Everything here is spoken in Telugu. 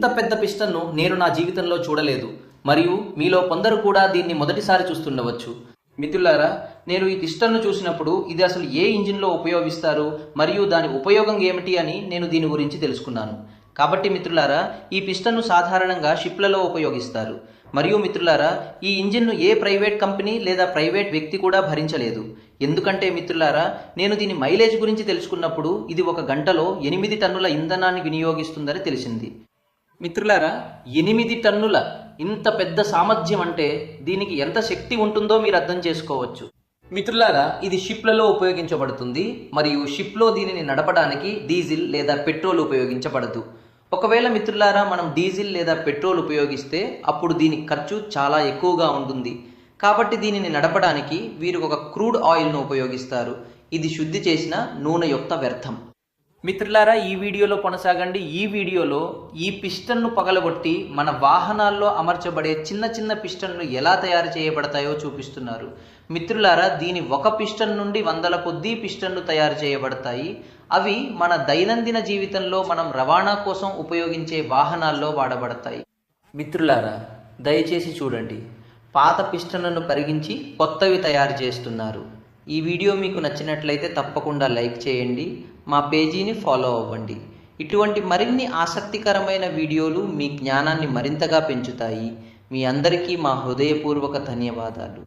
ఇంత పెద్ద పిస్టన్ను నేను నా జీవితంలో చూడలేదు మరియు మీలో కొందరు కూడా దీన్ని మొదటిసారి చూస్తుండవచ్చు. మిత్రులారా, నేను ఈ పిస్టన్ను చూసినప్పుడు ఇది అసలు ఏ ఇంజిన్లో ఉపయోగిస్తారు మరియు దాని ఉపయోగం ఏమిటి అని నేను దీని గురించి తెలుసుకున్నాను. కాబట్టి మిత్రులారా, ఈ పిస్టన్ను సాధారణంగా షిప్లలో ఉపయోగిస్తారు. మరియు మిత్రులారా, ఈ ఇంజిన్ను ఏ ప్రైవేట్ కంపెనీ లేదా ప్రైవేట్ వ్యక్తి కూడా భరించలేదు. ఎందుకంటే మిత్రులారా, నేను దీని మైలేజ్ గురించి తెలుసుకున్నప్పుడు ఇది ఒక గంటలో 8 టన్నుల ఇంధనాన్ని వినియోగిస్తుందని తెలిసింది. మిత్రులారా, 8 టన్నుల ఇంత పెద్ద సామర్థ్యం అంటే దీనికి ఎంత శక్తి ఉంటుందో మీరు అర్థం చేసుకోవచ్చు. మిత్రులారా, ఇది షిప్లలో ఉపయోగించబడుతుంది మరియు షిప్లో దీనిని నడపడానికి డీజిల్ లేదా పెట్రోల్ ఉపయోగించబడదు. ఒకవేళ మిత్రులారా మనం డీజిల్ లేదా పెట్రోల్ ఉపయోగిస్తే అప్పుడు దీని ఖర్చు చాలా ఎక్కువగా ఉంటుంది. కాబట్టి దీనిని నడపడానికి వీరు ఒక క్రూడ్ ఆయిల్ను ఉపయోగిస్తారు. ఇది శుద్ధి చేసిన నూనె యొక్క వ్యర్థం. మిత్రులారా, ఈ వీడియోలో కొనసాగండి. ఈ వీడియోలో ఈ పిస్టన్ను పగలగొట్టి మన వాహనాల్లో అమర్చబడే చిన్న చిన్న పిస్టన్లు ఎలా తయారు చేయబడతాయో చూపిస్తున్నారు. మిత్రులారా, దీని ఒక పిస్టన్ నుండి వందల కొద్దీ పిస్టన్లు తయారు చేయబడతాయి. అవి మన దైనందిన జీవితంలో మనం రవాణా కోసం ఉపయోగించే వాహనాల్లో వాడబడతాయి. మిత్రులారా, దయచేసి చూడండి. పాత పిస్టన్లను కరిగించి కొత్తవి తయారు చేస్తున్నారు. ఈ వీడియో మీకు నచ్చినట్లయితే తప్పకుండా లైక్ చేయండి. మా పేజీని ఫాలో అవ్వండి. ఇటువంటి మరిన్ని ఆసక్తికరమైన వీడియోలు మీ జ్ఞానాన్ని మరింతగా పెంచుతాయి. మీ అందరికీ మా హృదయపూర్వక ధన్యవాదాలు.